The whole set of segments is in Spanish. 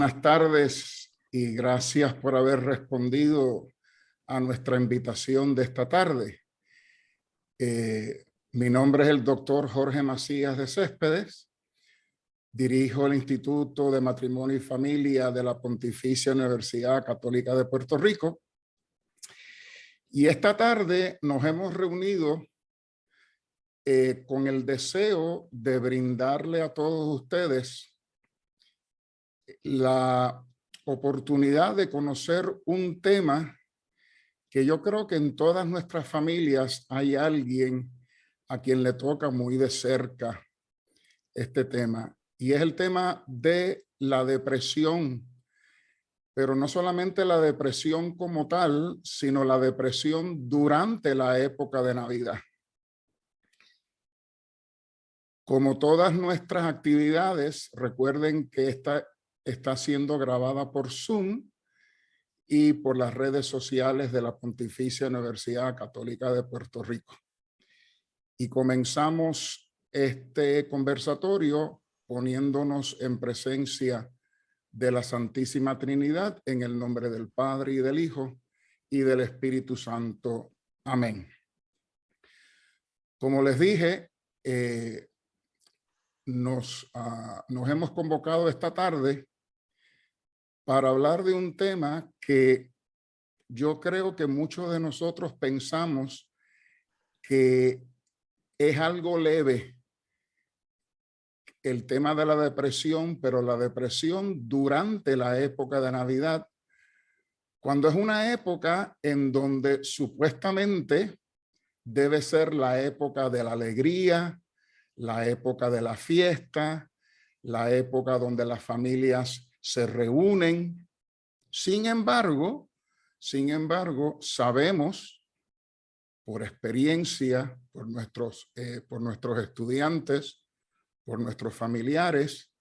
buenas tardes y gracias por haber respondido a nuestra invitación de esta tarde. Mi nombre es el doctor Jorge Macías de Céspedes. Dirijo el Instituto de Matrimonio y Familia de la Pontificia Universidad Católica de Puerto Rico. Y esta tarde nos hemos reunido con el deseo de brindarle a todos ustedes la oportunidad de conocer un tema que yo creo que en todas nuestras familias hay alguien a quien le toca muy de cerca este tema. Y es el tema de la depresión, pero no solamente la depresión como tal, sino la depresión durante la época de Navidad. Como todas nuestras actividades, recuerden que esta está siendo grabada por Zoom y por las redes sociales de la Pontificia Universidad Católica de Puerto Rico. Y comenzamos este conversatorio poniéndonos en presencia de la Santísima Trinidad, en el nombre del Padre y del Hijo y del Espíritu Santo. Amén. Como les dije, nos hemos convocado esta tarde para hablar de un tema que yo creo que muchos de nosotros pensamos que es algo leve, el tema de la depresión, pero la depresión durante la época de Navidad, cuando es una época en donde supuestamente debe ser la época de la alegría, la época de la fiesta, la época donde las familias se reúnen. Sin embargo, sabemos por experiencia, por nuestros estudiantes, por nuestros familiares,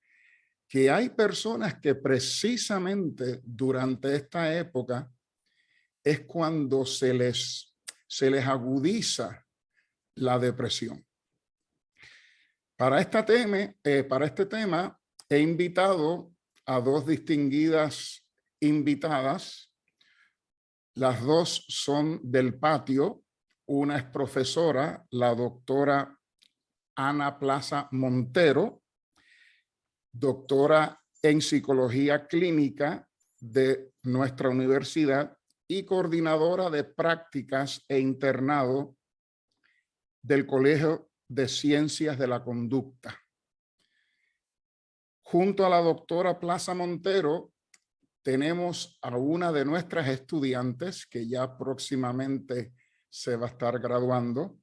que hay personas que precisamente durante esta época es cuando se les agudiza la depresión. Para este tema he invitado a dos distinguidas invitadas. Las dos son del patio. Una es profesora, la doctora Ana Plaza Montero, doctora en psicología clínica de nuestra universidad y coordinadora de prácticas e internado del Colegio de Ciencias de la Conducta. Junto a la doctora Plaza Montero tenemos a una de nuestras estudiantes que ya próximamente se va a estar graduando.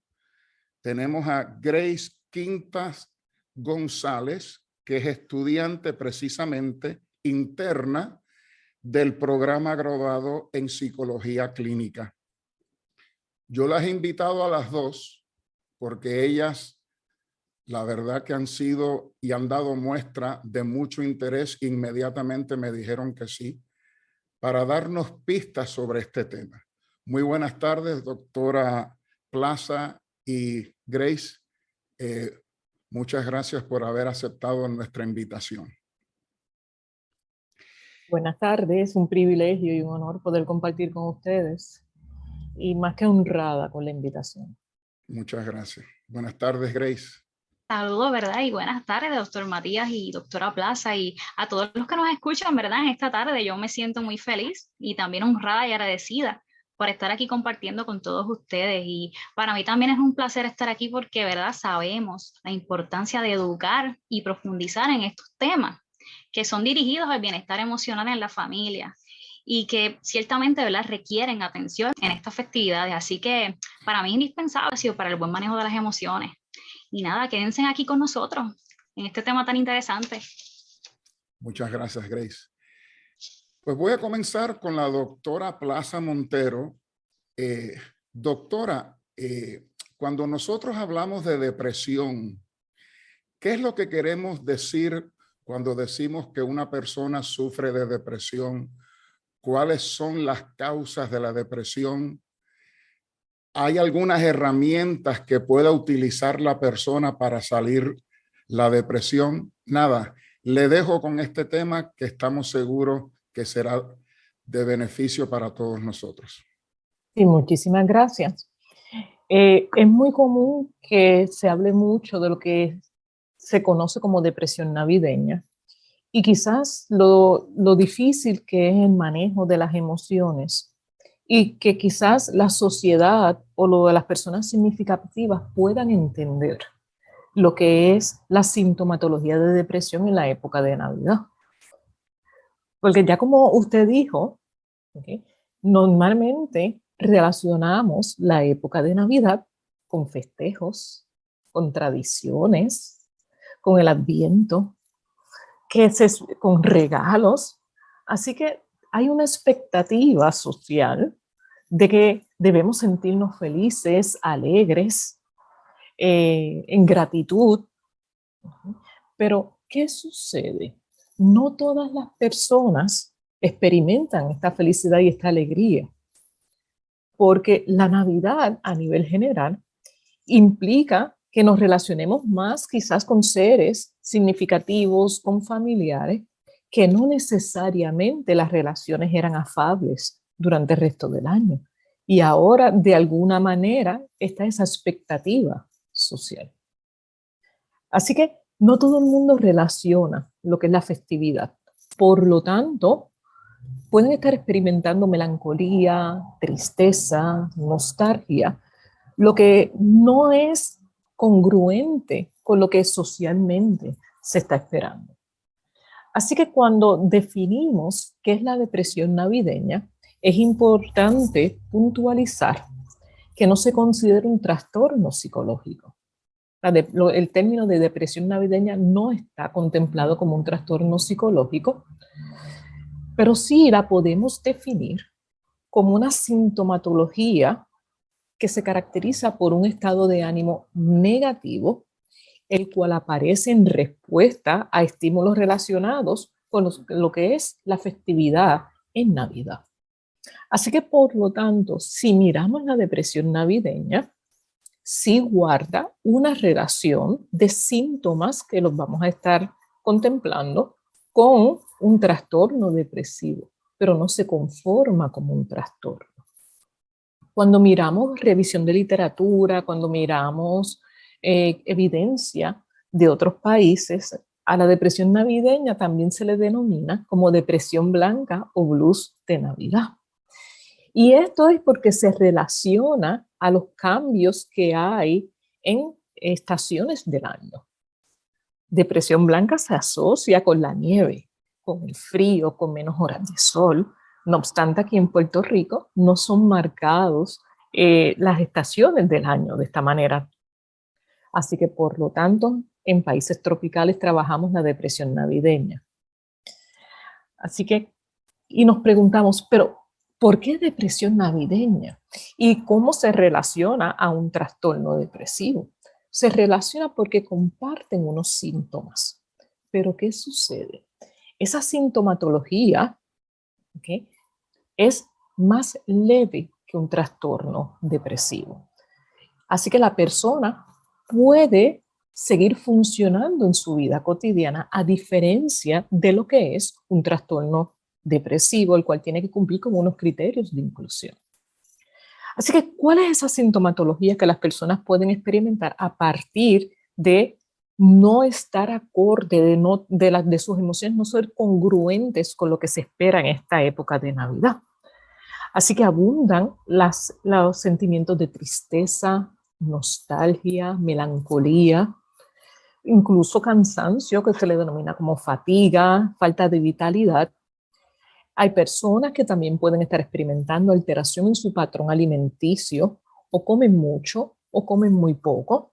Tenemos a Grace Quintas González, que es estudiante precisamente interna del programa graduado en psicología clínica. Yo las he invitado a las dos porque ellas, la verdad que han sido y han dado muestra de mucho interés. Inmediatamente me dijeron que sí, para darnos pistas sobre este tema. Muy buenas tardes, doctora Plaza y Grace. Muchas gracias por haber aceptado nuestra invitación. Buenas tardes, un privilegio y un honor poder compartir con ustedes y más que honrada con la invitación. Muchas gracias. Buenas tardes, Grace. Saludos, ¿verdad? Y buenas tardes, doctor Matías y doctora Plaza, y a todos los que nos escuchan, ¿verdad? En esta tarde yo me siento muy feliz y también honrada y agradecida por estar aquí compartiendo con todos ustedes. Y para mí también es un placer estar aquí porque, ¿verdad? Sabemos la importancia de educar y profundizar en estos temas que son dirigidos al bienestar emocional en la familia y que ciertamente, ¿verdad?, requieren atención en estas festividades. Así que para mí es indispensable para el buen manejo de las emociones. Y nada, quédense aquí con nosotros en este tema tan interesante. Muchas gracias, Grace. Pues voy a comenzar con la doctora Plaza Montero. Doctora, cuando nosotros hablamos de depresión, ¿qué es lo que queremos decir cuando decimos que una persona sufre de depresión? ¿Cuáles son las causas de la depresión? ¿Hay algunas herramientas que pueda utilizar la persona para salir la depresión? Nada. le dejo con este tema que estamos seguros que será de beneficio para todos nosotros. Sí, muchísimas gracias. Es muy común que se hable mucho de lo que se conoce como depresión navideña y quizás lo difícil que es el manejo de las emociones y que quizás la sociedad o las personas significativas puedan entender lo que es la sintomatología de depresión en la época de Navidad. Porque ya como usted dijo, ¿okay?, normalmente relacionamos la época de Navidad con festejos, con tradiciones, con el Adviento, con regalos. Así que hay una expectativa social de que debemos sentirnos felices, alegres, en gratitud. Pero, ¿qué sucede? No todas las personas experimentan esta felicidad y esta alegría, porque la Navidad a nivel general implica que nos relacionemos más quizás con seres significativos, con familiares, que no necesariamente las relaciones eran afables durante el resto del año. Y ahora, de alguna manera, está esa expectativa social. Así que no todo el mundo relaciona lo que es la festividad. Por lo tanto, pueden estar experimentando melancolía, tristeza, nostalgia, lo que no es congruente con lo que socialmente se está esperando. Así que cuando definimos qué es la depresión navideña, es importante puntualizar que no se considera un trastorno psicológico. El término de depresión navideña no está contemplado como un trastorno psicológico, pero sí la podemos definir como una sintomatología que se caracteriza por un estado de ánimo negativo, el cual aparece en respuesta a estímulos relacionados con lo que es la festividad en Navidad. Así que, por lo tanto, si miramos la depresión navideña, sí guarda una relación de síntomas que los vamos a estar contemplando con un trastorno depresivo, pero no se conforma como un trastorno. Cuando miramos revisión de literatura, cuando miramos evidencia de otros países, a la depresión navideña también se le denomina como depresión blanca o blues de Navidad. Y esto es porque se relaciona a los cambios que hay en estaciones del año. Depresión blanca se asocia con la nieve, con el frío, con menos horas de sol. No obstante, aquí en Puerto Rico no son marcados las estaciones del año de esta manera. Así que, por lo tanto, en países tropicales trabajamos la depresión navideña. Así que, y nos preguntamos, pero ¿por qué depresión navideña? ¿Y cómo se relaciona a un trastorno depresivo? Se relaciona porque comparten unos síntomas. Pero ¿qué sucede? Esa sintomatología, ¿okay?, es más leve que un trastorno depresivo. Así que la persona puede seguir funcionando en su vida cotidiana a diferencia de lo que es un trastorno depresivo, el cual tiene que cumplir con unos criterios de inclusión. Así que, ¿cuál es esa sintomatología que las personas pueden experimentar a partir de no estar acorde, de sus emociones no ser congruentes con lo que se espera en esta época de Navidad? Así que abundan los sentimientos de tristeza, nostalgia, melancolía, incluso cansancio, que se le denomina como fatiga, falta de vitalidad. Hay personas que también pueden estar experimentando alteración en su patrón alimenticio, o comen mucho o comen muy poco.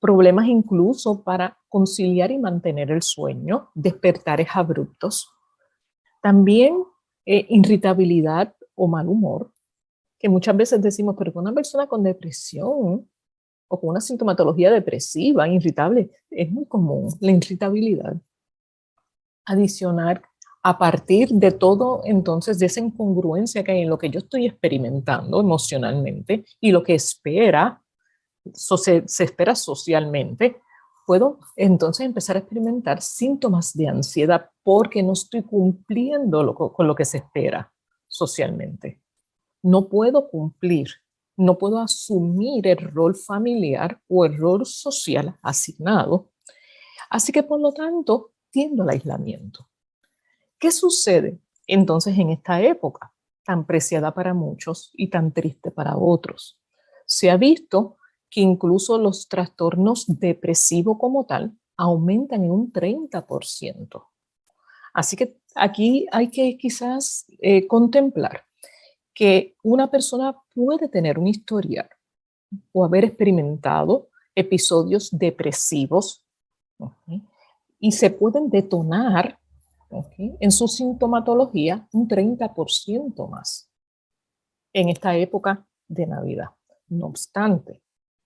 Problemas incluso para conciliar y mantener el sueño, despertares abruptos. También irritabilidad o mal humor, que muchas veces decimos, pero que una persona con depresión o con una sintomatología depresiva, irritable, es muy común la irritabilidad. Adicionar a partir de todo, entonces, de esa incongruencia que hay en lo que yo estoy experimentando emocionalmente y lo que se espera socialmente, puedo entonces empezar a experimentar síntomas de ansiedad porque no estoy cumpliendo con lo que se espera socialmente. No puedo cumplir, no puedo asumir el rol familiar o el rol social asignado. Así que por lo tanto, tiendo al aislamiento. ¿Qué sucede entonces en esta época tan preciada para muchos y tan triste para otros? Se ha visto que incluso los trastornos depresivos como tal aumentan en un 30%. Así que aquí hay que quizás contemplar que una persona puede tener un historial o haber experimentado episodios depresivos, ¿okay? Y se pueden detonar, ¿okay?, en su sintomatología un 30% más en esta época de Navidad. No obstante,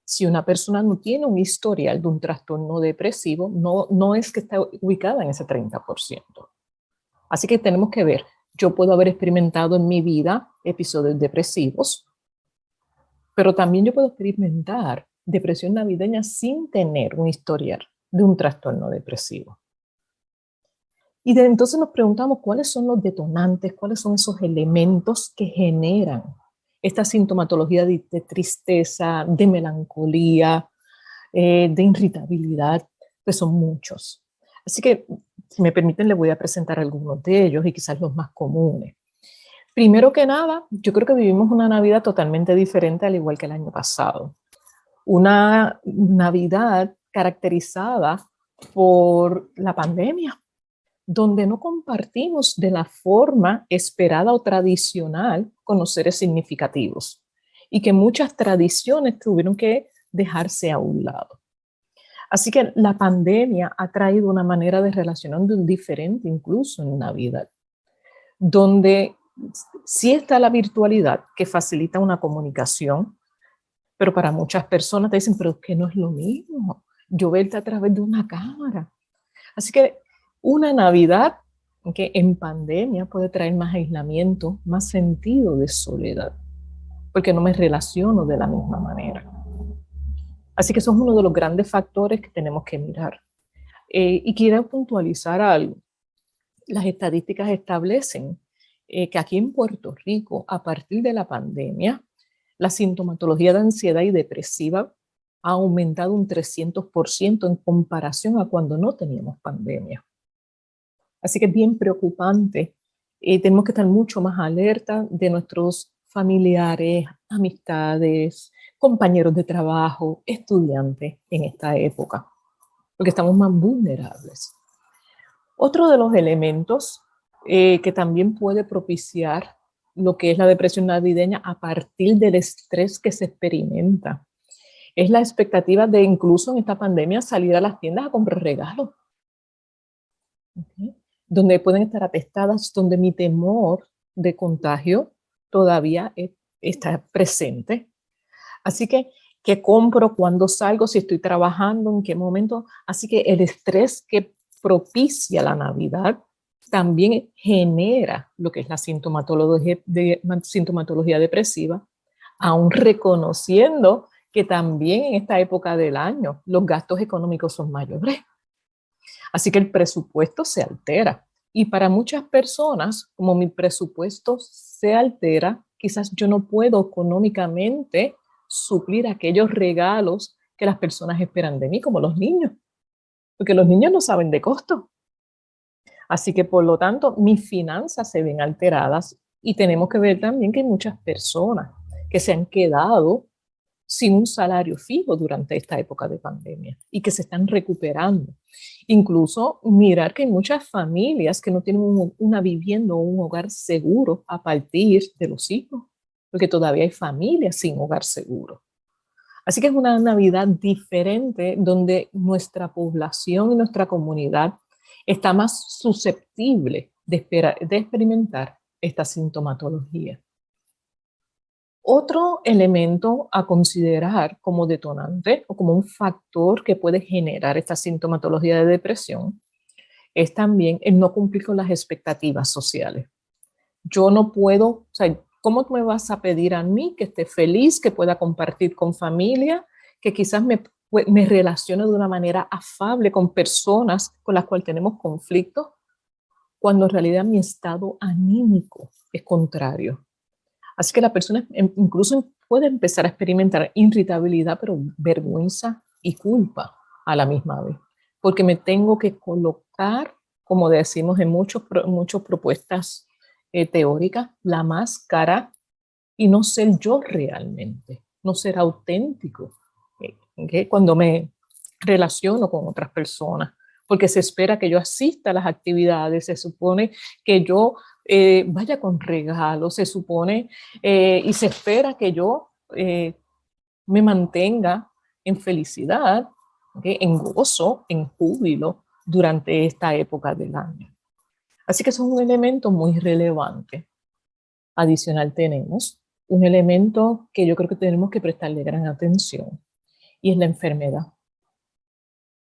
si una persona no tiene un historial de un trastorno depresivo, no es que está ubicada en ese 30%. Así que tenemos que ver, yo puedo haber experimentado en mi vida episodios depresivos, pero también yo puedo experimentar depresión navideña sin tener un historial de un trastorno depresivo. Y entonces nos preguntamos cuáles son los detonantes, cuáles son esos elementos que generan esta sintomatología de tristeza, de melancolía, de irritabilidad, pues son muchos. Así que, si me permiten, les voy a presentar algunos de ellos y quizás los más comunes. Primero que nada, yo creo que vivimos una Navidad totalmente diferente al igual que el año pasado. Una Navidad caracterizada por la pandemia, donde no compartimos de la forma esperada o tradicional con los seres significativos y que muchas tradiciones tuvieron que dejarse a un lado. Así que la pandemia ha traído una manera de relacionarnos diferente incluso en Navidad, donde sí está la virtualidad que facilita una comunicación, pero para muchas personas te dicen, pero es que no es lo mismo, yo verte a través de una cámara. Así que una Navidad que en pandemia puede traer más aislamiento, más sentido de soledad, porque no me relaciono de la misma manera. Así que eso es uno de los grandes factores que tenemos que mirar. Y quiero puntualizar algo. Las estadísticas establecen que aquí en Puerto Rico, a partir de la pandemia, la sintomatología de ansiedad y depresiva ha aumentado un 300% en comparación a cuando no teníamos pandemia. Así que es bien preocupante. Tenemos que estar mucho más alerta de nuestros familiares, amistades, compañeros de trabajo, estudiantes en esta época, porque estamos más vulnerables. Otro de los elementos que también puede propiciar lo que es la depresión navideña a partir del estrés que se experimenta es la expectativa de incluso en esta pandemia salir a las tiendas a comprar regalos. ¿Okay? Donde pueden estar atestadas, donde mi temor de contagio todavía está presente. Así que, ¿qué compro? ¿Cuándo salgo? ¿Si estoy trabajando? ¿En qué momento? Así que el estrés que propicia la Navidad también genera lo que es la sintomatología depresiva, aún reconociendo que también en esta época del año los gastos económicos son mayores. Así que el presupuesto se altera. Y para muchas personas, como mi presupuesto se altera, quizás yo no puedo económicamente suplir aquellos regalos que las personas esperan de mí, como los niños, porque los niños no saben de costo. Así que, por lo tanto, mis finanzas se ven alteradas y tenemos que ver también que hay muchas personas que se han quedado sin un salario fijo durante esta época de pandemia y que se están recuperando. Incluso mirar que hay muchas familias que no tienen una vivienda o un hogar seguro a partir de los hijos, porque todavía hay familias sin hogar seguro. Así que es una Navidad diferente donde nuestra población y nuestra comunidad está más susceptible de experimentar esta sintomatología. Otro elemento a considerar como detonante o como un factor que puede generar esta sintomatología de depresión es también el no cumplir con las expectativas sociales. Yo no puedo, o sea, ¿cómo me vas a pedir a mí que esté feliz, que pueda compartir con familia, que quizás pues, me relaciono de una manera afable con personas con las cuales tenemos conflictos, cuando en realidad mi estado anímico es contrario. Así que la persona incluso puede empezar a experimentar irritabilidad, pero vergüenza y culpa a la misma vez, porque me tengo que colocar, como decimos en muchas propuestas teóricas, la máscara y no ser yo realmente, no ser auténtico, ¿okay? Cuando me relaciono con otras personas, porque se espera que yo asista a las actividades, se supone que yo vaya con regalos, se supone y se espera que yo me mantenga en felicidad, ¿okay? En gozo, en júbilo durante esta época del año. Así que eso es un elemento muy relevante. Adicional tenemos un elemento que yo creo que tenemos que prestarle gran atención y es la enfermedad.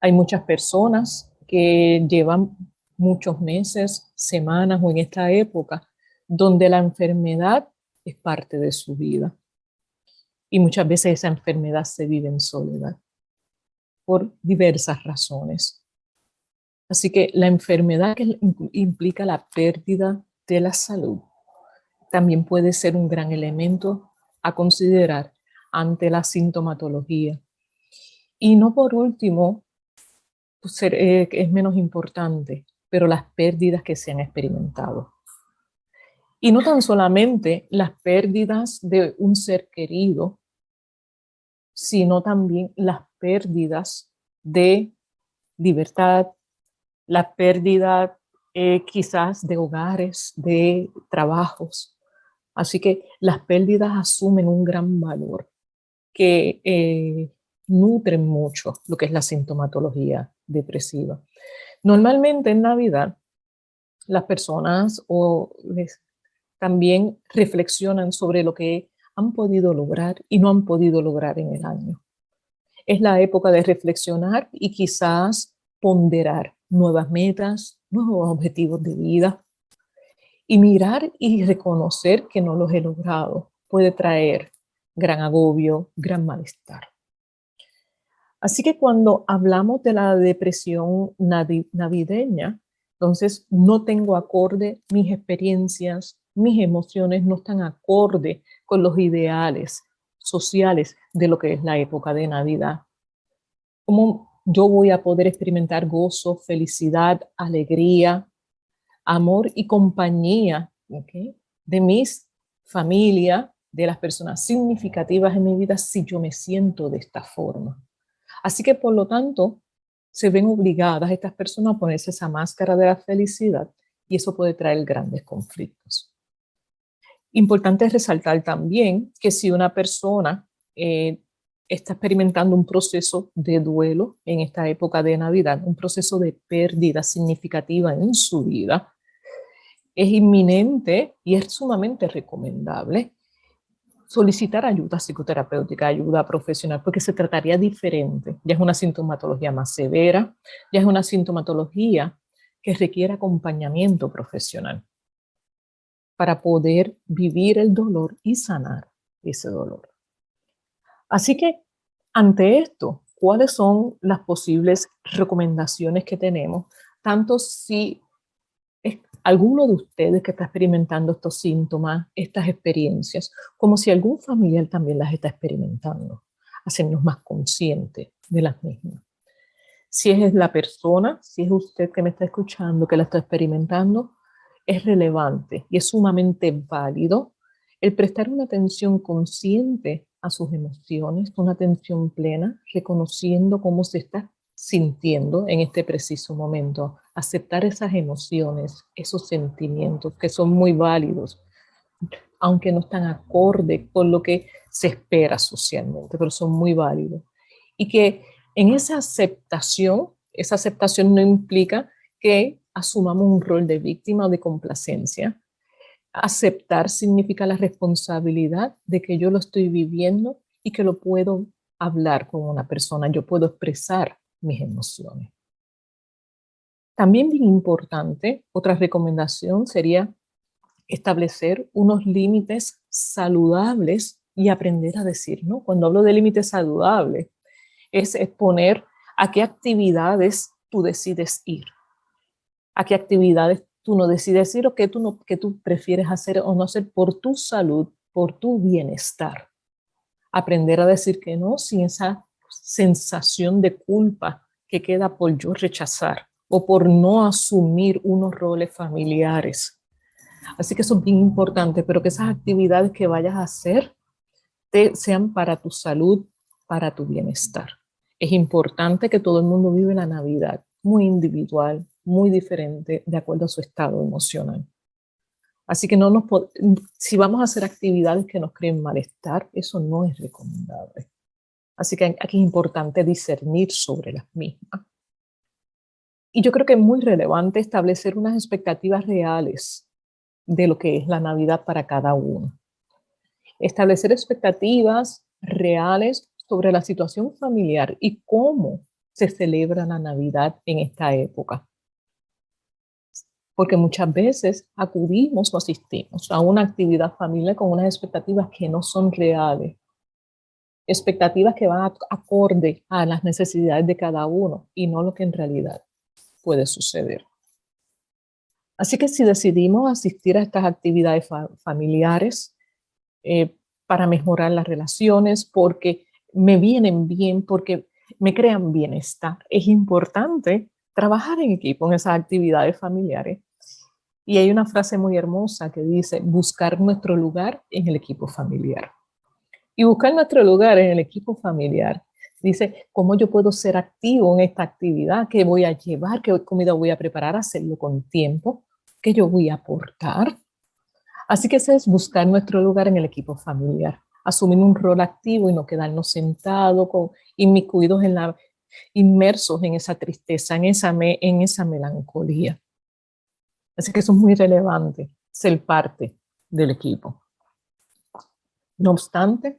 Hay muchas personas que llevan muchos meses, semanas o en esta época donde la enfermedad es parte de su vida. Y muchas veces esa enfermedad se vive en soledad por diversas razones. Así que la enfermedad que implica la pérdida de la salud también puede ser un gran elemento a considerar ante la sintomatología. Y no por último, es menos importante, pero las pérdidas que se han experimentado. Y no tan solamente las pérdidas de un ser querido, sino también las pérdidas de libertad, la pérdida quizás de hogares, de trabajos. Así que las pérdidas asumen un gran valor que nutren mucho lo que es la sintomatología depresiva. Normalmente en Navidad las personas también reflexionan sobre lo que han podido lograr y no han podido lograr en el año. Es la época de reflexionar y quizás ponderar nuevas metas, nuevos objetivos de vida y mirar y reconocer que no los he logrado. Puede traer gran agobio, gran malestar. Así que cuando hablamos de la depresión navideña, entonces no tengo acorde mis experiencias, mis emociones no están acorde con los ideales sociales de lo que es la época de Navidad. ¿Cómo yo voy a poder experimentar gozo, felicidad, alegría, amor y compañía, ¿okay?, de mis familia, de las personas significativas en mi vida si yo me siento de esta forma? Así que, por lo tanto, se ven obligadas estas personas a ponerse esa máscara de la felicidad y eso puede traer grandes conflictos. Importante resaltar también que si una persona está experimentando un proceso de duelo en esta época de Navidad, un proceso de pérdida significativa en su vida, es inminente y es sumamente recomendable solicitar ayuda psicoterapéutica, ayuda profesional, porque se trataría diferente. Ya es una sintomatología más severa, ya es una sintomatología que requiere acompañamiento profesional para poder vivir el dolor y sanar ese dolor. Así que, ante esto, ¿cuáles son las posibles recomendaciones que tenemos? Tanto si es alguno de ustedes que está experimentando estos síntomas, estas experiencias, como si algún familiar también las está experimentando, hacernos más conscientes de las mismas. Si es la persona, si es usted que me está escuchando, que la está experimentando, es relevante y es sumamente válido el prestar una atención consciente a sus emociones, una atención plena, reconociendo cómo se está sintiendo en este preciso momento, aceptar esas emociones, esos sentimientos que son muy válidos, aunque no están acorde con lo que se espera socialmente, pero son muy válidos. Y que en esa aceptación no implica que asumamos un rol de víctima o de complacencia. Aceptar significa la responsabilidad de que yo lo estoy viviendo y que lo puedo hablar con una persona, yo puedo expresar mis emociones. También bien importante, otra recomendación sería establecer unos límites saludables y aprender a decir no. Cuando hablo de límites saludables, es exponer a qué actividades tú decides ir, a qué actividades tú no decides ir o qué tú prefieres hacer o no hacer por tu salud, por tu bienestar. Aprender a decir que no sin esa sensación de culpa que queda por yo rechazar o por no asumir unos roles familiares. Así que eso es bien importante, pero que esas actividades que vayas a hacer sean para tu salud, para tu bienestar. Es importante que todo el mundo vive la Navidad muy individual, muy diferente, de acuerdo a su estado emocional. Así que si vamos a hacer actividades que nos creen malestar, eso no es recomendable. Así que aquí es importante discernir sobre las mismas. Y yo creo que es muy relevante establecer unas expectativas reales de lo que es la Navidad para cada uno. Establecer expectativas reales sobre la situación familiar y cómo se celebra la Navidad en esta época. Porque muchas veces acudimos o asistimos a una actividad familiar con unas expectativas que no son reales. Expectativas que van acorde a las necesidades de cada uno y no lo que en realidad puede suceder. Así que si decidimos asistir a estas actividades familiares para mejorar las relaciones, porque me vienen bien, porque me crean bienestar, es importante trabajar en equipo en esas actividades familiares. Y hay una frase muy hermosa que dice, buscar nuestro lugar en el equipo familiar. Y buscar nuestro lugar en el equipo familiar dice, ¿cómo yo puedo ser activo en esta actividad? ¿Qué voy a llevar? ¿Qué comida voy a preparar? Hacerlo con tiempo. ¿Qué yo voy a aportar? Así que ese es buscar nuestro lugar en el equipo familiar. Asumir un rol activo y no quedarnos sentados, inmiscuidos inmersos en esa tristeza, en esa melancolía. Así que eso es muy relevante, ser parte del equipo. No obstante,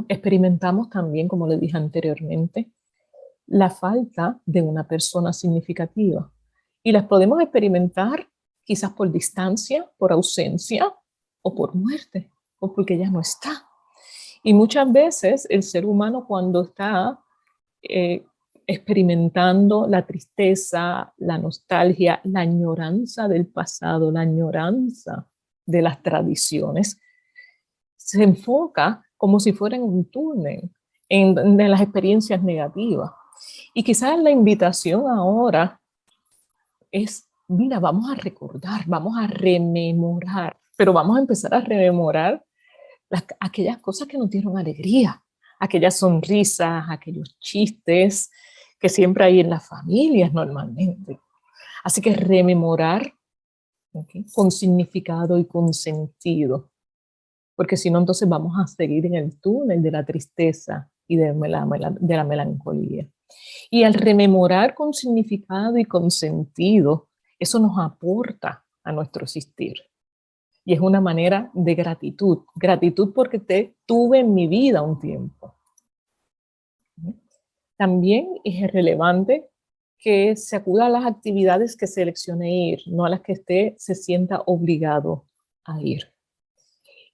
experimentamos también, como le dije anteriormente, la falta de una persona significativa. Y las podemos experimentar quizás por distancia, por ausencia o por muerte, o porque ya no está. Y muchas veces el ser humano cuando está experimentando la tristeza, la nostalgia, la añoranza del pasado, la añoranza de las tradiciones, se enfoca como si fuera en un túnel, en las experiencias negativas. Y quizás la invitación ahora es, mira, vamos a recordar, vamos a rememorar, pero vamos a empezar a rememorar aquellas cosas que nos dieron alegría, aquellas sonrisas, aquellos chistes que siempre hay en las familias normalmente. Así que rememorar, ¿okay?, con significado y con sentido, porque si no entonces vamos a seguir en el túnel de la tristeza y de la melancolía. Y al rememorar con significado y con sentido, eso nos aporta a nuestro existir. Y es una manera de gratitud. Gratitud porque te tuve en mi vida un tiempo. También es relevante que se acuda a las actividades que seleccione ir, no a las que se sienta obligado a ir.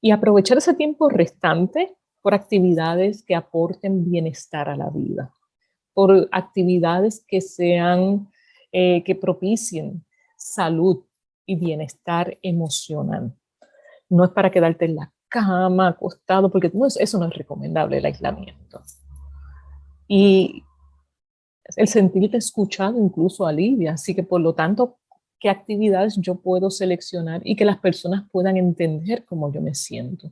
Y aprovechar ese tiempo restante por actividades que aporten bienestar a la vida, por actividades que que propicien salud y bienestar emocional. No es para quedarte en la cama, acostado, porque eso no es recomendable, el aislamiento. Y el sentirte escuchado incluso alivia, así que por lo tanto, ¿qué actividades yo puedo seleccionar y que las personas puedan entender cómo yo me siento?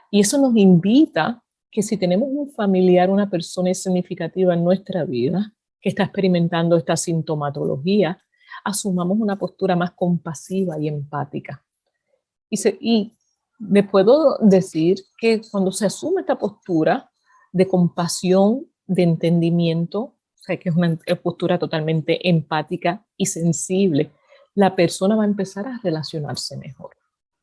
Y eso nos invita que si tenemos un familiar, una persona significativa en nuestra vida que está experimentando esta sintomatología, asumamos una postura más compasiva y empática. Y le puedo decir que cuando se asume esta postura de compasión, de entendimiento, o sea, que es una postura totalmente empática y sensible, la persona va a empezar a relacionarse mejor,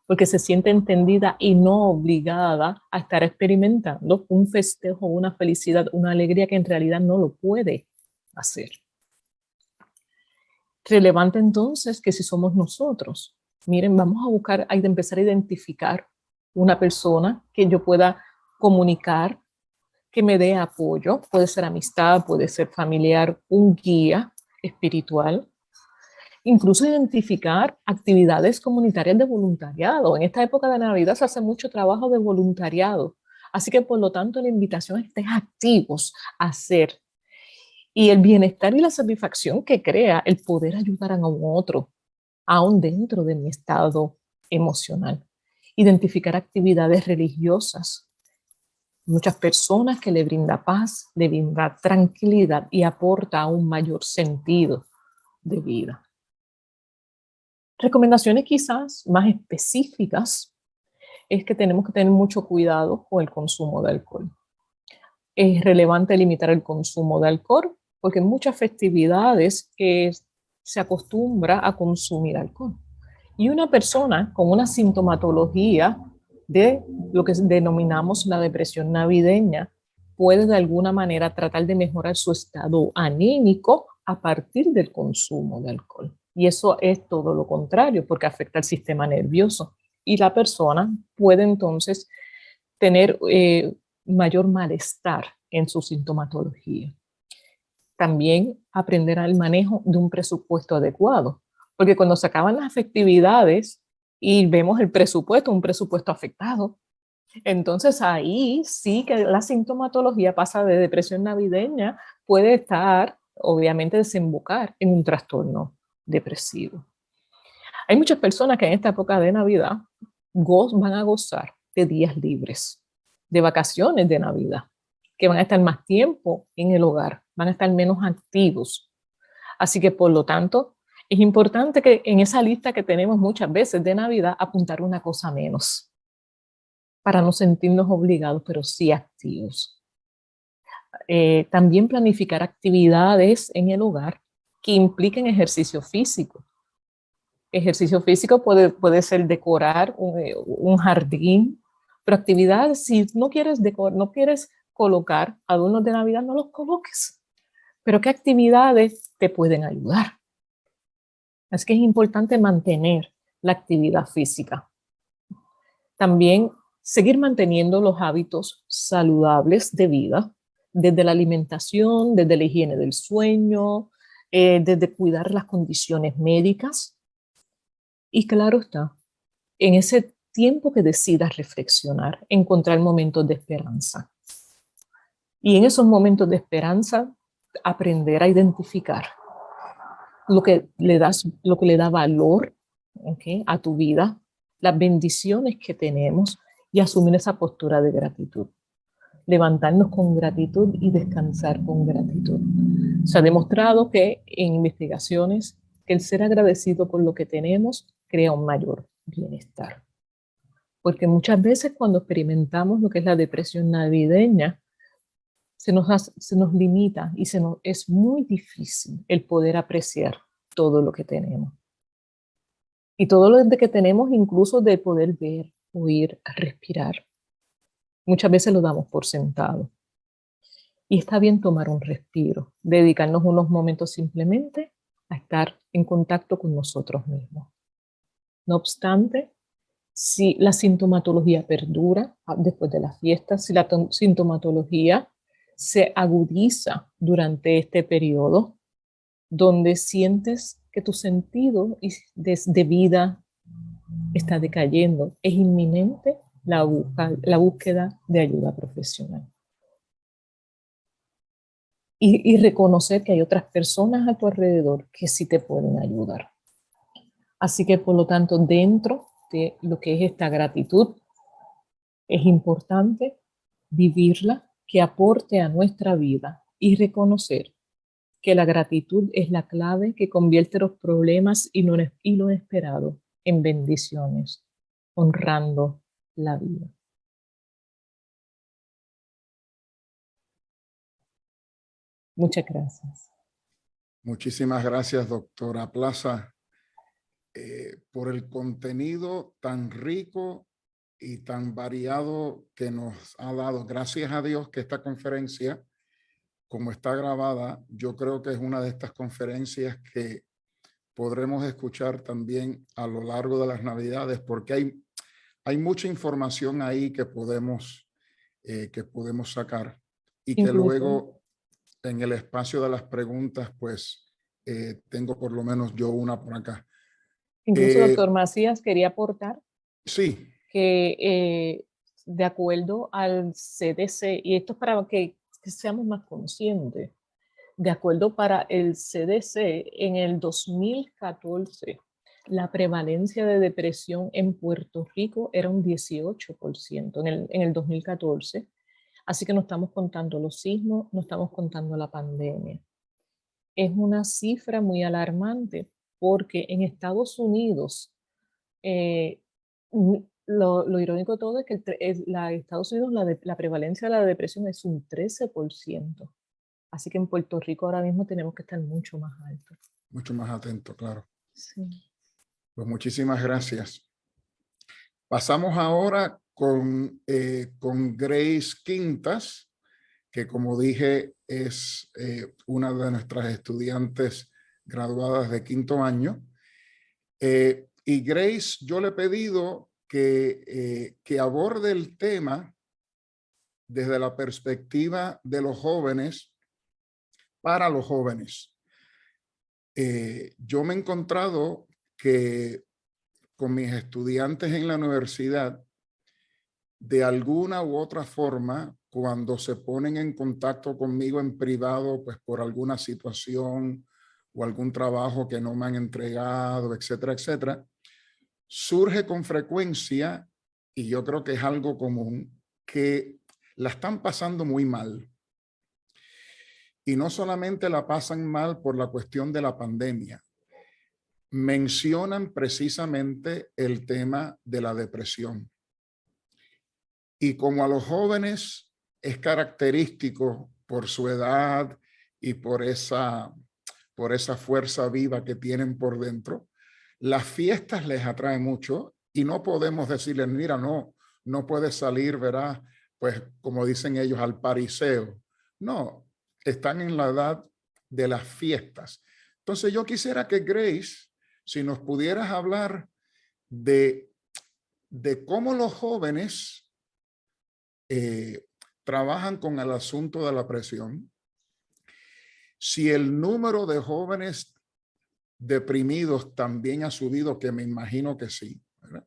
porque se siente entendida y no obligada a estar experimentando un festejo, una felicidad, una alegría que en realidad no lo puede hacer. Relevante entonces que si somos nosotros, miren, vamos a buscar, hay de empezar a identificar una persona que yo pueda comunicar que me dé apoyo, puede ser amistad, puede ser familiar, un guía espiritual. Incluso identificar actividades comunitarias de voluntariado. En esta época de Navidad se hace mucho trabajo de voluntariado. Así que por lo tanto la invitación es que estén activos a hacer. Y el bienestar y la satisfacción que crea el poder ayudar a un otro, aún dentro de mi estado emocional. Identificar actividades religiosas. Muchas personas que le brinda paz, le brinda tranquilidad y aporta un mayor sentido de vida. Recomendaciones quizás más específicas es que tenemos que tener mucho cuidado con el consumo de alcohol. Es relevante limitar el consumo de alcohol porque en muchas festividades se acostumbra a consumir alcohol. Y una persona con una sintomatología de lo que denominamos la depresión navideña puede de alguna manera tratar de mejorar su estado anímico a partir del consumo de alcohol. Y eso es todo lo contrario porque afecta al sistema nervioso y la persona puede entonces tener mayor malestar en su sintomatología. También aprender al manejo de un presupuesto adecuado, porque cuando se acaban las festividades y vemos el presupuesto, un presupuesto afectado, entonces ahí sí que la sintomatología pasa de depresión navideña, puede estar, obviamente, desembocar en un trastorno depresivo. Hay muchas personas que en esta época de Navidad van a gozar de días libres, de vacaciones de Navidad, que van a estar más tiempo en el hogar, van a estar menos activos. Así que, por lo tanto, es importante que en esa lista que tenemos muchas veces de Navidad, apuntar una cosa menos, para no sentirnos obligados, pero sí activos. También planificar actividades en el hogar que impliquen ejercicio físico. Ejercicio físico puede ser decorar un jardín, pero actividades, si no quieres no quieres colocar adornos de Navidad, no los coloques. Pero ¿qué actividades te pueden ayudar? Es que es importante mantener la actividad física. También seguir manteniendo los hábitos saludables de vida, desde la alimentación, desde la higiene del sueño, desde cuidar las condiciones médicas. Y claro está, en ese tiempo que decidas reflexionar, encontrar momentos de esperanza. Y en esos momentos de esperanza, aprender a identificar lo que le da valor, ¿okay?, a tu vida, las bendiciones que tenemos y asumir esa postura de gratitud. Levantarnos con gratitud y descansar con gratitud. Se ha demostrado que en investigaciones que el ser agradecido por lo que tenemos crea un mayor bienestar. Porque muchas veces cuando experimentamos lo que es la depresión navideña, se nos limita y es muy difícil el poder apreciar todo lo que tenemos. Y todo lo que tenemos, incluso de poder ver, oír, respirar. Muchas veces lo damos por sentado. Y está bien tomar un respiro, dedicarnos unos momentos simplemente a estar en contacto con nosotros mismos. No obstante, si la sintomatología perdura después de la fiesta, si la sintomatología se agudiza durante este periodo, donde sientes que tu sentido de vida está decayendo, es inminente la búsqueda de ayuda profesional. Y reconocer que hay otras personas a tu alrededor que sí te pueden ayudar. Así que, por lo tanto, dentro de lo que es esta gratitud, es importante vivirla, que aporte a nuestra vida y reconocer que la gratitud es la clave que convierte los problemas y lo inesperado en bendiciones, honrando la vida. Muchas gracias. Muchísimas gracias, doctora Plaza, por el contenido tan rico y tan variado que nos ha dado. Gracias a Dios que esta conferencia, como está grabada, yo creo que es una de estas conferencias que podremos escuchar también a lo largo de las Navidades, porque hay mucha información ahí que podemos sacar. y que Incluso. luego en el espacio de las preguntas, pues tengo por lo menos yo una por acá. Incluso, doctor Macías, quería aportar Sí. que de acuerdo al CDC, y esto es para que seamos más conscientes, de acuerdo para el CDC, en el 2014, la prevalencia de depresión en Puerto Rico era un 18% en el 2014. Así que no estamos contando los sismos, no estamos contando la pandemia. Es una cifra muy alarmante porque en Estados Unidos, lo irónico de todo es que en Estados Unidos la prevalencia de la depresión es un 13%. Así que en Puerto Rico ahora mismo tenemos que estar mucho más alto. Mucho más atento, claro. Sí. Pues muchísimas gracias. Pasamos ahora con Grace Quintas, que como dije es una de nuestras estudiantes graduadas de 5º año. Y Grace, yo le he pedido que aborde el tema desde la perspectiva de los jóvenes, para los jóvenes. Yo me he encontrado que con mis estudiantes en la universidad, de alguna u otra forma, cuando se ponen en contacto conmigo en privado, pues por alguna situación o algún trabajo que no me han entregado, etcétera, etcétera, surge con frecuencia, y yo creo que es algo común, que la están pasando muy mal. Y no solamente la pasan mal por la cuestión de la pandemia, mencionan precisamente el tema de la depresión. Y como a los jóvenes es característico por su edad y por esa fuerza viva que tienen por dentro, las fiestas les atraen mucho y no podemos decirles, mira, no puedes salir, verás, pues como dicen ellos, al pariseo. No, están en la edad de las fiestas. Entonces yo quisiera que Grace, si nos pudieras hablar de cómo los jóvenes trabajan con el asunto de la presión, si el número de jóvenes deprimidos también ha subido, que me imagino que sí, ¿verdad?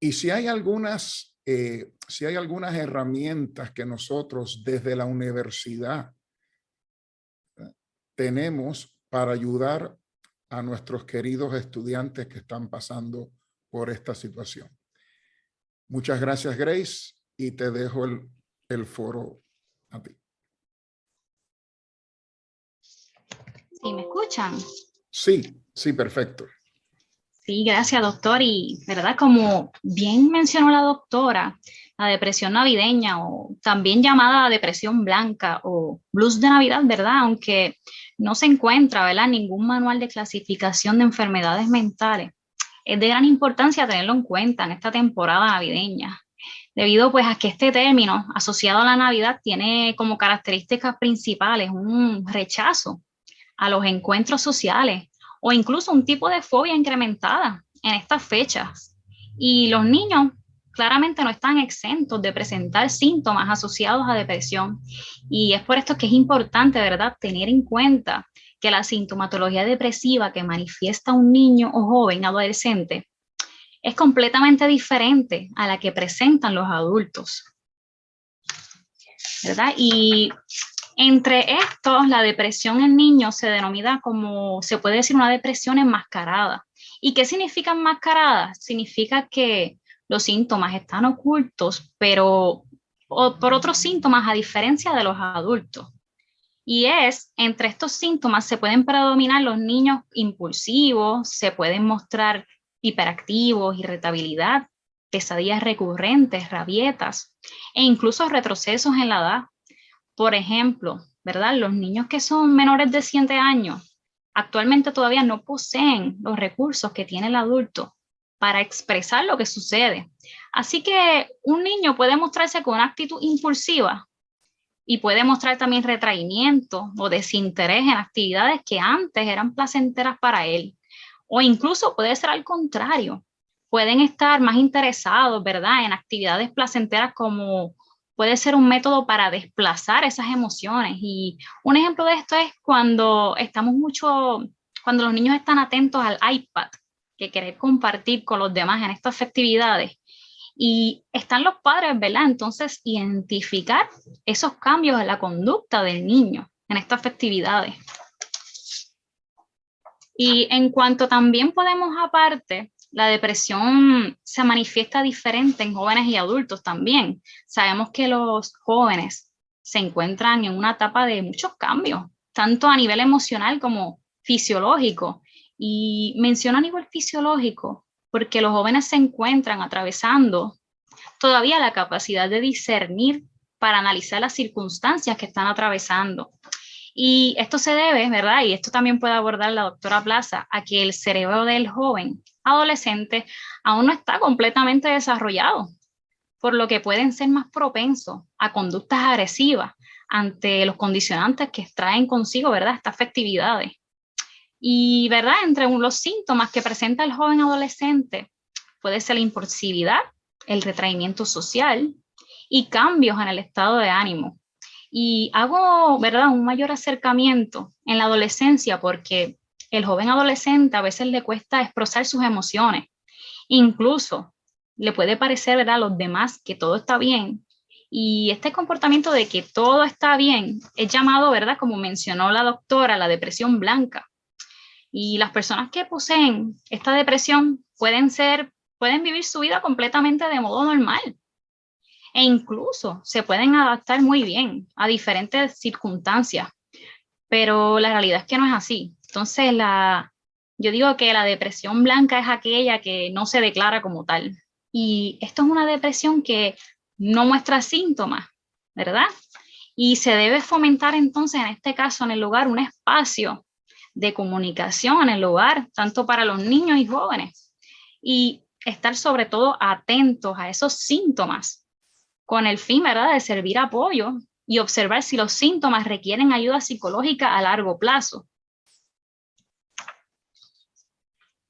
Y si hay algunas herramientas que nosotros desde la universidad, ¿verdad?, tenemos para ayudar a nuestros queridos estudiantes que están pasando por esta situación. Muchas gracias, Grace, y te dejo el foro a ti. ¿Sí me escuchan? Sí, perfecto. Sí, gracias, doctor. Y, ¿verdad? Como bien mencionó la doctora, la depresión navideña, o también llamada depresión blanca o blues de Navidad, ¿verdad? Aunque no se encuentra, ¿verdad?, ningún manual de clasificación de enfermedades mentales, es de gran importancia tenerlo en cuenta en esta temporada navideña, debido pues a que este término asociado a la Navidad tiene como características principales un rechazo a los encuentros sociales o incluso un tipo de fobia incrementada en estas fechas. Y los niños claramente no están exentos de presentar síntomas asociados a depresión. Y es por esto que es importante, ¿verdad?, tener en cuenta que la sintomatología depresiva que manifiesta un niño o joven adolescente es completamente diferente a la que presentan los adultos, ¿verdad? Y entre estos, la depresión en niños se denomina como, se puede decir, una depresión enmascarada. ¿Y qué significa enmascarada? Significa que los síntomas están ocultos, pero por otros síntomas a diferencia de los adultos. Y entre estos síntomas se pueden predominar los niños impulsivos, se pueden mostrar hiperactivos, irritabilidad, pesadillas recurrentes, rabietas e incluso retrocesos en la edad. Por ejemplo, ¿verdad?, los niños que son menores de 7 años actualmente todavía no poseen los recursos que tiene el adulto para expresar lo que sucede. Así que un niño puede mostrarse con una actitud impulsiva y puede mostrar también retraimiento o desinterés en actividades que antes eran placenteras para él. O incluso puede ser al contrario. Pueden estar más interesados, ¿verdad?, en actividades placenteras como, puede ser un método para desplazar esas emociones. Y un ejemplo de esto es cuando cuando los niños están atentos al iPad, que querer compartir con los demás en estas festividades. Y están los padres, ¿verdad? Entonces, identificar esos cambios en la conducta del niño en estas festividades. Y en cuanto también podemos aparte, la depresión se manifiesta diferente en jóvenes y adultos también. Sabemos que los jóvenes se encuentran en una etapa de muchos cambios, tanto a nivel emocional como fisiológico. Y menciono a nivel fisiológico porque los jóvenes se encuentran atravesando todavía la capacidad de discernir para analizar las circunstancias que están atravesando. Y esto se debe, ¿verdad? Y esto también puede abordar la doctora Plaza, a que el cerebro del joven adolescente aún no está completamente desarrollado, por lo que pueden ser más propensos a conductas agresivas ante los condicionantes que traen consigo, ¿verdad?, estas festividades. Y, ¿verdad?, entre los síntomas que presenta el joven adolescente puede ser la impulsividad, el retraimiento social y cambios en el estado de ánimo. Y hago, ¿verdad?, un mayor acercamiento en la adolescencia porque el joven adolescente a veces le cuesta expresar sus emociones. Incluso le puede parecer, ¿verdad?, a los demás que todo está bien. Y este comportamiento de que todo está bien es llamado, ¿verdad?, como mencionó la doctora, la depresión blanca. Y las personas que poseen esta depresión pueden vivir su vida completamente de modo normal. E incluso se pueden adaptar muy bien a diferentes circunstancias, pero la realidad es que no es así. Entonces, yo digo que la depresión blanca es aquella que no se declara como tal. Y esto es una depresión que no muestra síntomas, ¿verdad? Y se debe fomentar entonces, en este caso, en el hogar, un espacio de comunicación en el hogar, tanto para los niños y jóvenes. Y estar sobre todo atentos a esos síntomas, con el fin, ¿verdad?, de servir apoyo y observar si los síntomas requieren ayuda psicológica a largo plazo.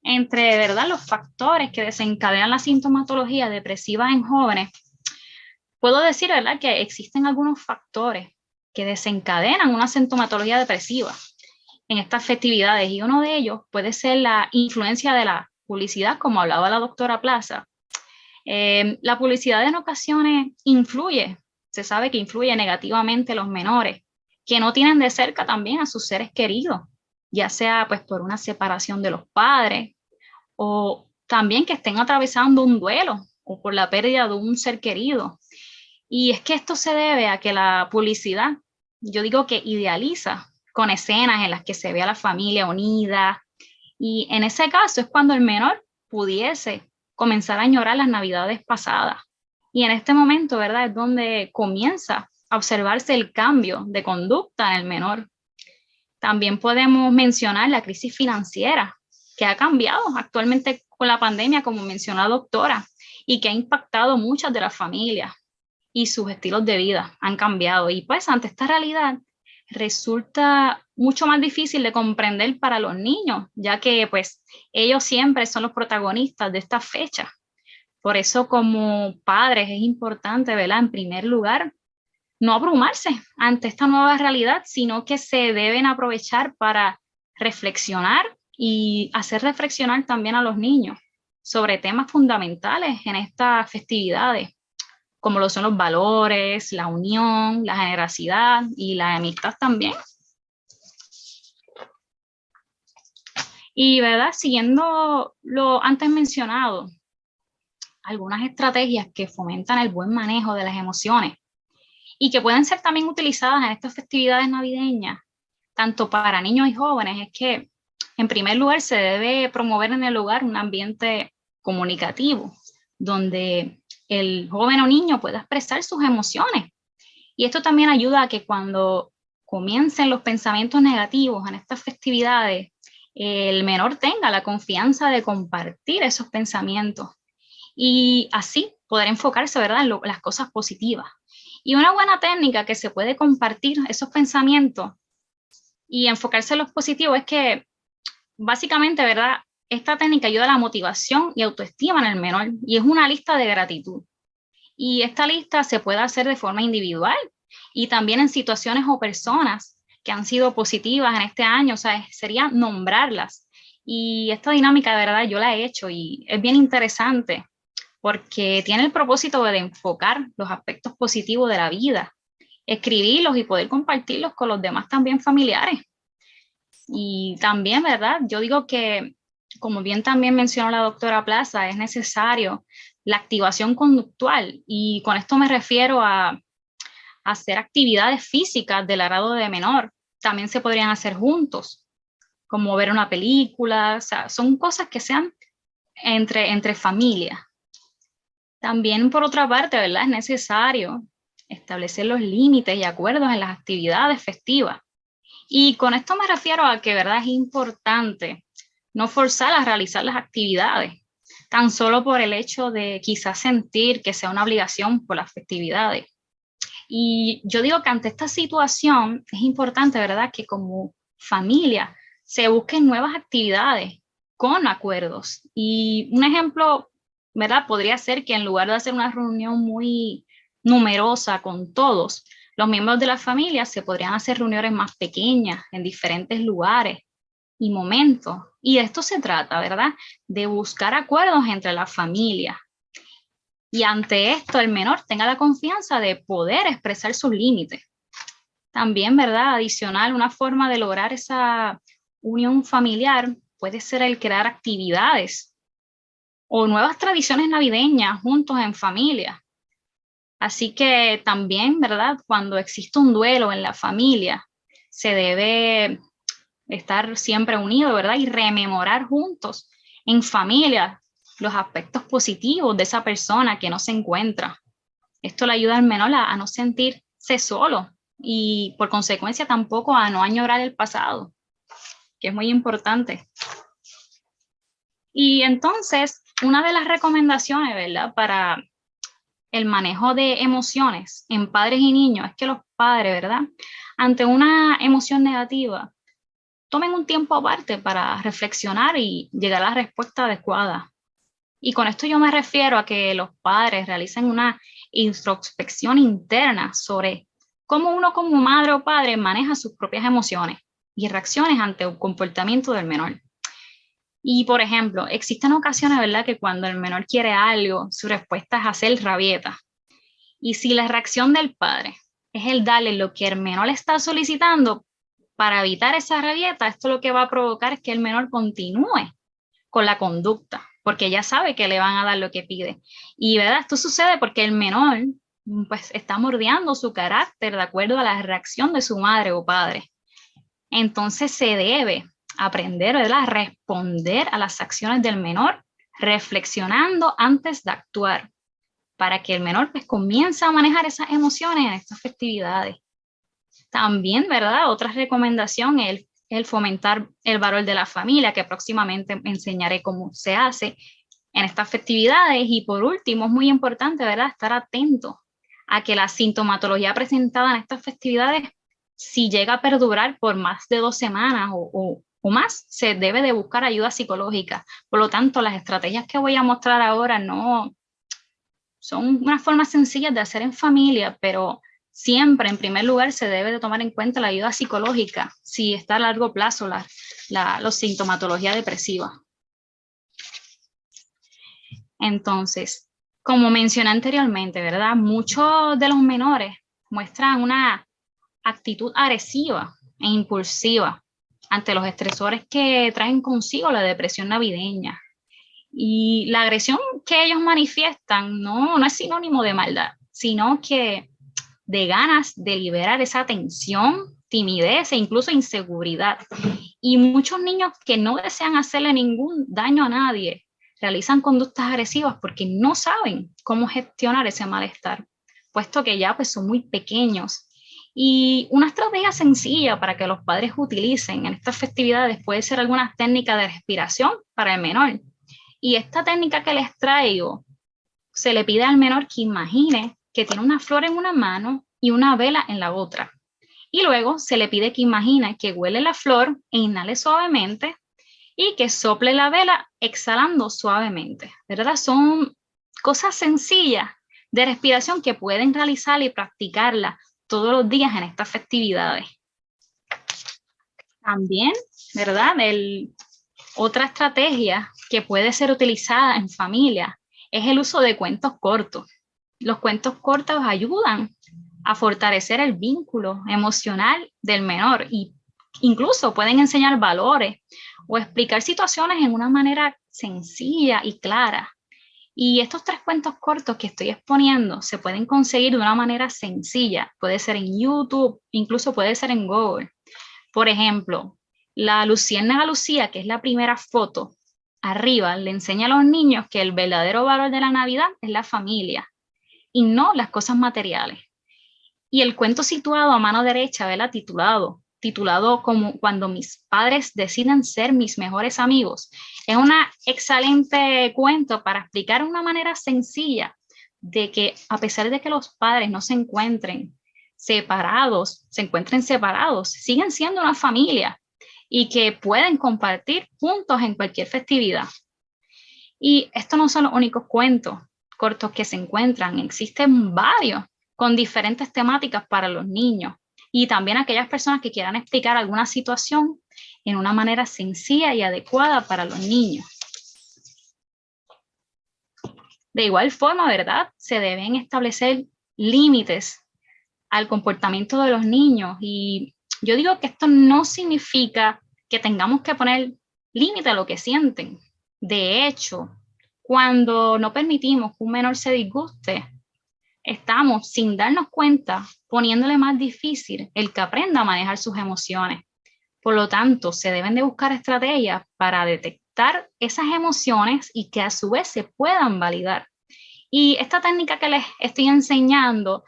Entre, ¿verdad?, los factores que desencadenan la sintomatología depresiva en jóvenes, puedo decir, ¿verdad?, que existen algunos factores que desencadenan una sintomatología depresiva en estas festividades, y uno de ellos puede ser la influencia de la publicidad, como hablaba la doctora Plaza. La publicidad en ocasiones se sabe que influye negativamente a los menores, que no tienen de cerca también a sus seres queridos, ya sea pues por una separación de los padres, o también que estén atravesando un duelo, o por la pérdida de un ser querido. Y es que esto se debe a que la publicidad, yo digo que idealiza con escenas en las que se ve a la familia unida, y en ese caso es cuando el menor pudiese comenzar a añorar las navidades pasadas. Y en este momento, ¿verdad?, es donde comienza a observarse el cambio de conducta en el menor. También podemos mencionar la crisis financiera, que ha cambiado actualmente con la pandemia, como mencionó la doctora, y que ha impactado muchas de las familias, y sus estilos de vida han cambiado. Y pues ante esta realidad resulta mucho más difícil de comprender para los niños, ya que pues ellos siempre son los protagonistas de esta fecha. Por eso, como padres, es importante, ¿verdad?, en primer lugar, no abrumarse ante esta nueva realidad, sino que se deben aprovechar para reflexionar y hacer reflexionar también a los niños sobre temas fundamentales en estas festividades, como lo son los valores, la unión, la generosidad y la amistad también. Y, ¿verdad?, siguiendo lo antes mencionado, algunas estrategias que fomentan el buen manejo de las emociones y que pueden ser también utilizadas en estas festividades navideñas, tanto para niños y jóvenes, es que, en primer lugar, se debe promover en el hogar un ambiente comunicativo, donde el joven o niño pueda expresar sus emociones. Y esto también ayuda a que cuando comiencen los pensamientos negativos en estas festividades, el menor tenga la confianza de compartir esos pensamientos y así poder enfocarse, ¿verdad?, en las cosas positivas. Y una buena técnica que se puede compartir esos pensamientos y enfocarse en los positivos es que, básicamente, ¿verdad?, esta técnica ayuda a la motivación y autoestima en el menor, y es una lista de gratitud. Y esta lista se puede hacer de forma individual y también en situaciones o personas que han sido positivas en este año, o sea, sería nombrarlas. Y esta dinámica, de verdad, yo la he hecho y es bien interesante porque tiene el propósito de enfocar los aspectos positivos de la vida, escribirlos y poder compartirlos con los demás también familiares. Y también, ¿verdad? Yo digo que, como bien también mencionó la doctora Plaza, es necesario la activación conductual y con esto me refiero a hacer actividades físicas del agrado de menor. También se podrían hacer juntos, como ver una película, o sea, son cosas que sean entre familia. También, por otra parte, ¿verdad? Es necesario establecer los límites y acuerdos en las actividades festivas. Y con esto me refiero a que, ¿verdad? Es importante no forzar a realizar las actividades, tan solo por el hecho de quizás sentir que sea una obligación por las festividades. Y yo digo que ante esta situación es importante, ¿verdad? Que como familia se busquen nuevas actividades con acuerdos. Y un ejemplo, ¿verdad? Podría ser que en lugar de hacer una reunión muy numerosa con todos, los miembros de la familia se podrían hacer reuniones más pequeñas en diferentes lugares y momentos. Y de esto se trata, ¿verdad? De buscar acuerdos entre la familia. Y ante esto el menor tenga la confianza de poder expresar sus límites. También, ¿verdad? Adicional, una forma de lograr esa unión familiar puede ser el crear actividades o nuevas tradiciones navideñas juntos en familia. Así que también, ¿verdad? Cuando existe un duelo en la familia, se debe estar siempre unido, ¿verdad? Y rememorar juntos en familia los aspectos positivos de esa persona que no se encuentra. Esto le ayuda al menor a no sentirse solo y por consecuencia tampoco a no añorar el pasado, que es muy importante. Y entonces, una de las recomendaciones, ¿verdad? Para el manejo de emociones en padres y niños es que los padres, ¿verdad? Ante una emoción negativa, tomen un tiempo aparte para reflexionar y llegar a la respuesta adecuada. Y con esto yo me refiero a que los padres realicen una introspección interna sobre cómo uno como madre o padre maneja sus propias emociones y reacciones ante un comportamiento del menor. Y, por ejemplo, existen ocasiones, ¿verdad?, que cuando el menor quiere algo, su respuesta es hacer rabieta. Y si la reacción del padre es el darle lo que el menor le está solicitando para evitar esa rabieta, esto lo que va a provocar es que el menor continúe con la conducta, porque ya sabe que le van a dar lo que pide. Y, ¿verdad?, esto sucede porque el menor pues está moldeando su carácter de acuerdo a la reacción de su madre o padre. Entonces se debe aprender, ¿verdad?, a responder a las acciones del menor reflexionando antes de actuar, para que el menor pues comience a manejar esas emociones en estas festividades. También, ¿verdad?, otra recomendación es el fomentar el valor de la familia, que próximamente enseñaré cómo se hace en estas festividades. Y por último, es muy importante, ¿verdad?, estar atento a que la sintomatología presentada en estas festividades, si llega a perdurar por más de 2 semanas o más, se debe de buscar ayuda psicológica. Por lo tanto, las estrategias que voy a mostrar ahora no son una forma sencilla de hacer en familia, pero siempre, en primer lugar, se debe de tomar en cuenta la ayuda psicológica si está a largo plazo la sintomatología depresiva. Entonces, como mencioné anteriormente, ¿verdad?, muchos de los menores muestran una actitud agresiva e impulsiva ante los estresores que traen consigo la depresión navideña. Y la agresión que ellos manifiestan no es sinónimo de maldad, sino que de ganas de liberar esa tensión, timidez e incluso inseguridad. Y muchos niños que no desean hacerle ningún daño a nadie realizan conductas agresivas porque no saben cómo gestionar ese malestar, puesto que ya pues son muy pequeños. Y una estrategia sencilla para que los padres utilicen en estas festividades puede ser alguna técnica de respiración para el menor. Y esta técnica que les traigo, se le pide al menor que imagine que tiene una flor en una mano y una vela en la otra. Y luego se le pide que imagine que huele la flor e inhale suavemente y que sople la vela exhalando suavemente, ¿verdad? Son cosas sencillas, de respiración que pueden realizar y practicarla todos los días en estas festividades. También, ¿verdad? Otra estrategia que puede ser utilizada en familia es el uso de cuentos cortos. Los cuentos cortos ayudan a fortalecer el vínculo emocional del menor y incluso pueden enseñar valores o explicar situaciones en una manera sencilla y clara. Y estos 3 cuentos cortos que estoy exponiendo se pueden conseguir de una manera sencilla. Puede ser en YouTube, incluso puede ser en Google. Por ejemplo, la Luciérnaga Lucía, que es la primera foto, arriba le enseña a los niños que el verdadero valor de la Navidad es la familia y no las cosas materiales. Y el cuento situado a mano derecha, ¿verdad? Titulado como Cuando mis padres deciden ser mis mejores amigos. Es un excelente cuento para explicar de una manera sencilla de que a pesar de que los padres no se encuentren separados, siguen siendo una familia y que pueden compartir juntos en cualquier festividad. Y estos no son los únicos cuentos cortos que se encuentran, existen varios con diferentes temáticas para los niños y también aquellas personas que quieran explicar alguna situación en una manera sencilla y adecuada para los niños. De igual forma, ¿verdad? Se deben establecer límites al comportamiento de los niños y yo digo que esto no significa que tengamos que poner límite a lo que sienten. De hecho, cuando no permitimos que un menor se disguste, estamos, sin darnos cuenta, poniéndole más difícil el que aprenda a manejar sus emociones. Por lo tanto, se deben de buscar estrategias para detectar esas emociones y que a su vez se puedan validar. Y esta técnica que les estoy enseñando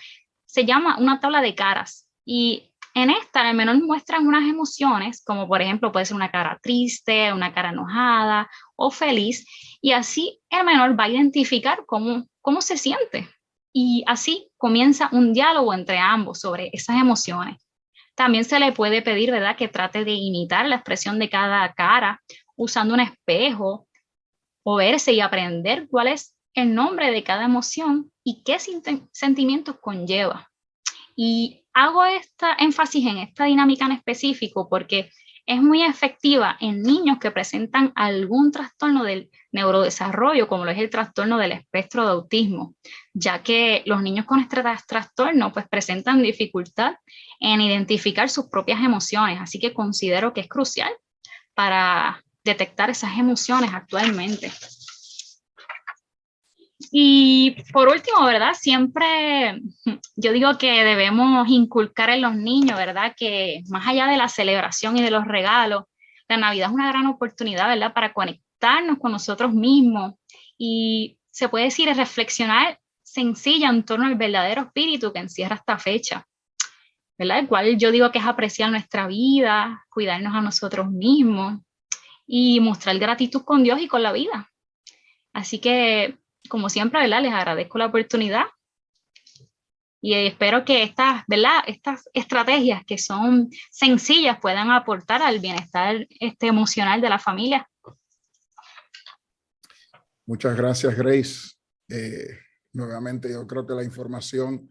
se llama una tabla de caras. Y en esta, el menor muestra unas emociones, como por ejemplo puede ser una cara triste, una cara enojada o feliz, y así el menor va a identificar cómo se siente. Y así comienza un diálogo entre ambos sobre esas emociones. También se le puede pedir, ¿verdad?, que trate de imitar la expresión de cada cara usando un espejo o verse y aprender cuál es el nombre de cada emoción y qué sentimientos conlleva. Y hago énfasis en esta dinámica en específico porque es muy efectiva en niños que presentan algún trastorno del neurodesarrollo, como lo es el trastorno del espectro de autismo, ya que los niños con este trastorno pues presentan dificultad en identificar sus propias emociones, así que considero que es crucial para detectar esas emociones actualmente. Y por último, ¿verdad? Siempre yo digo que debemos inculcar en los niños, ¿verdad? Que más allá de la celebración y de los regalos, la Navidad es una gran oportunidad, ¿verdad? Para conectarnos con nosotros mismos y se puede decir reflexionar sencilla en torno al verdadero espíritu que encierra esta fecha, ¿verdad? El cual yo digo que es apreciar nuestra vida, cuidarnos a nosotros mismos y mostrar gratitud con Dios y con la vida. Así que, como siempre, ¿verdad? Les agradezco la oportunidad y espero que estas estrategias que son sencillas puedan aportar al bienestar emocional de la familia. Muchas gracias, Grace. Nuevamente, yo creo que la información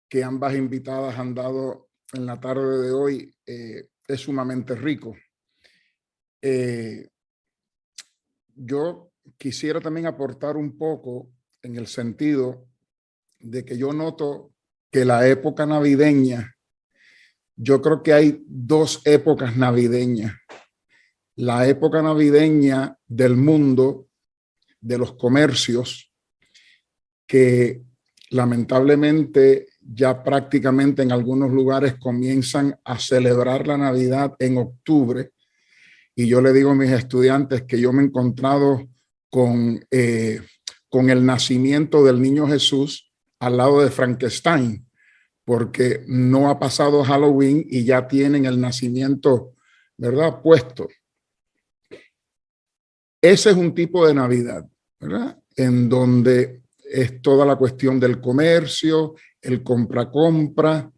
que ambas invitadas han dado en la tarde de hoy es sumamente rico. Yo quisiera también aportar un poco en el sentido de que yo noto que la época navideña, yo creo que hay 2 épocas navideñas. La época navideña del mundo, de los comercios, que lamentablemente ya prácticamente en algunos lugares comienzan a celebrar la Navidad en octubre. Y yo le digo a mis estudiantes que yo me he encontrado con el nacimiento del niño Jesús al lado de Frankenstein, porque no ha pasado Halloween y ya tienen el nacimiento, ¿verdad?, puesto. Ese es un tipo de Navidad, ¿verdad?, en donde es toda la cuestión del comercio, el compra-compra,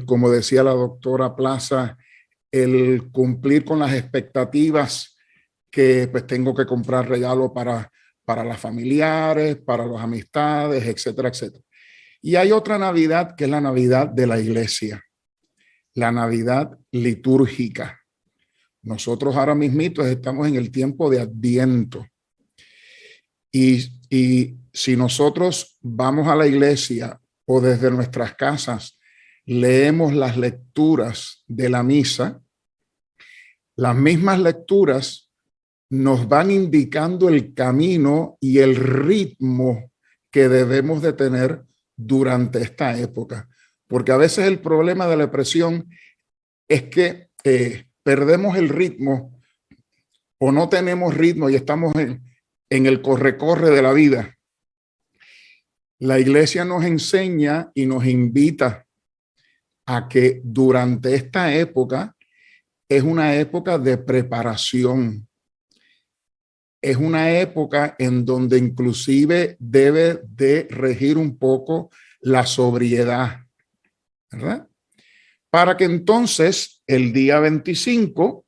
como decía la doctora Plaza, el cumplir con las expectativas que pues tengo que comprar regalo para para las familiares, para las amistades, etcétera, etcétera. Y hay otra Navidad que es la Navidad de la iglesia, la Navidad litúrgica. Nosotros ahora mismito estamos en el tiempo de Adviento. Y si nosotros vamos a la iglesia o desde nuestras casas leemos las lecturas de la misa, las mismas lecturas nos van indicando el camino y el ritmo que debemos de tener durante esta época. Porque a veces el problema de la depresión es que perdemos el ritmo o no tenemos ritmo y estamos en el corre-corre de la vida. La iglesia nos enseña y nos invita a que durante esta época es una época de preparación. Es una época en donde inclusive debe de regir un poco la sobriedad, ¿verdad? Para que entonces el día 25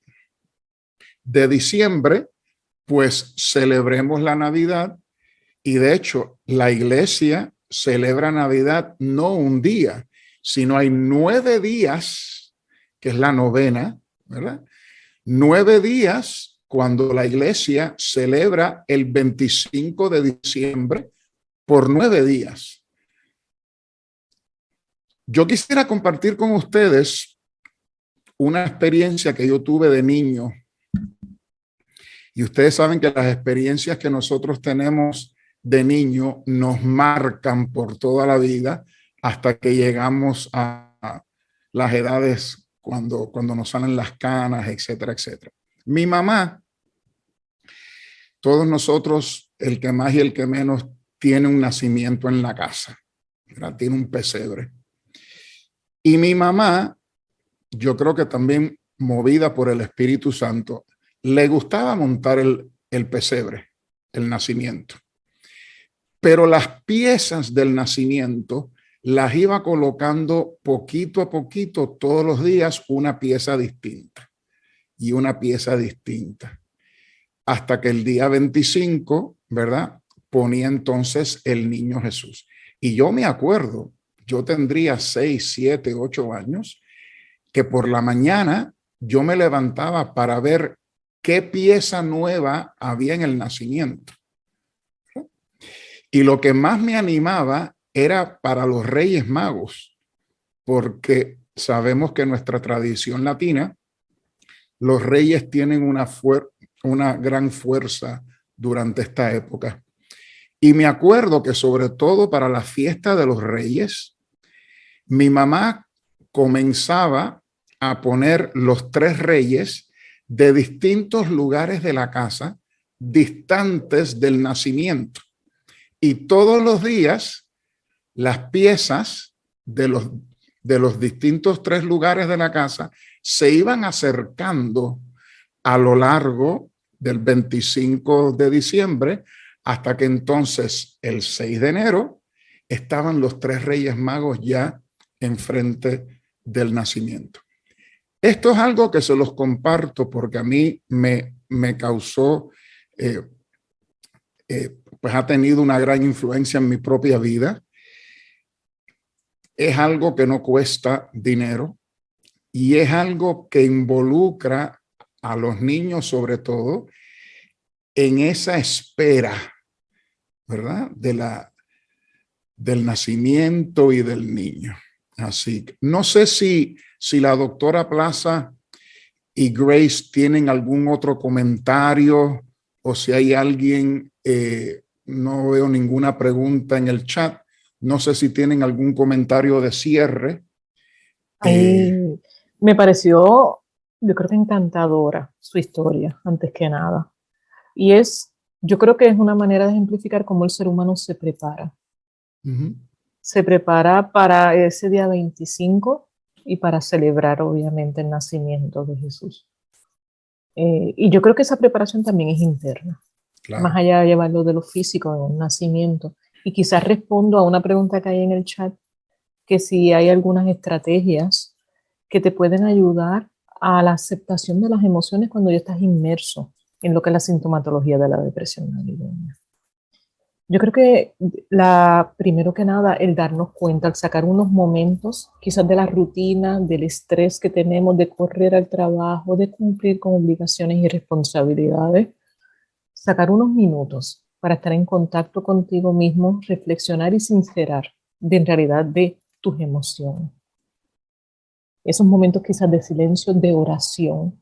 de diciembre, pues celebremos la Navidad. Y de hecho, la iglesia celebra Navidad no un día, sino hay 9 días, que es la novena, ¿verdad? 9 días cuando la iglesia celebra el 25 de diciembre por 9 días. Yo quisiera compartir con ustedes una experiencia que yo tuve de niño. Y ustedes saben que las experiencias que nosotros tenemos de niño nos marcan por toda la vida hasta que llegamos a las edades cuando nos salen las canas, etcétera, etcétera. Mi mamá, todos nosotros, el que más y el que menos, tiene un nacimiento en la casa, ¿verdad? Tiene un pesebre. Y mi mamá, yo creo que también movida por el Espíritu Santo, le gustaba montar el pesebre, el nacimiento. Pero las piezas del nacimiento las iba colocando poquito a poquito, todos los días, una pieza distinta y una pieza distinta. Hasta que el día 25, ¿verdad? Ponía entonces el niño Jesús. Y yo me acuerdo, yo tendría 6, 7, 8 años, que por la mañana yo me levantaba para ver qué pieza nueva había en el nacimiento. Y lo que más me animaba era para los Reyes Magos, porque sabemos que en nuestra tradición latina, los reyes tienen una gran fuerza durante esta época. Y me acuerdo que sobre todo para la fiesta de los Reyes, mi mamá comenzaba a poner los 3 reyes de distintos lugares de la casa, distantes del nacimiento. Y todos los días, las piezas de los distintos 3 lugares de la casa se iban acercando a lo largo del 25 de diciembre, hasta que entonces el 6 de enero estaban los 3 Reyes Magos ya enfrente del nacimiento. Esto es algo que se los comparto porque a mí me causó, pues ha tenido una gran influencia en mi propia vida. Es algo que no cuesta dinero y es algo que involucra a los niños sobre todo en esa espera, ¿verdad? Del nacimiento y del niño. Así que no sé si la doctora Plaza y Grace tienen algún otro comentario o si hay alguien, no veo ninguna pregunta en el chat. No sé si tienen algún comentario de cierre. Me pareció, yo creo que encantadora su historia, antes que nada. Y yo creo que es una manera de ejemplificar cómo el ser humano se prepara. Uh-huh. Se prepara para ese día 25 y para celebrar, obviamente, el nacimiento de Jesús. Y yo creo que esa preparación también es interna, claro, más allá de llevarlo de lo físico, de un nacimiento. Y quizás respondo a una pregunta que hay en el chat, que si hay algunas estrategias que te pueden ayudar a la aceptación de las emociones cuando ya estás inmerso en lo que es la sintomatología de la depresión navideña. Yo creo que primero que nada, el darnos cuenta, el sacar unos momentos, quizás de la rutina, del estrés que tenemos de correr al trabajo, de cumplir con obligaciones y responsabilidades, sacar unos minutos para estar en contacto contigo mismo, reflexionar y sincerar en realidad de tus emociones. Esos momentos quizás de silencio, de oración,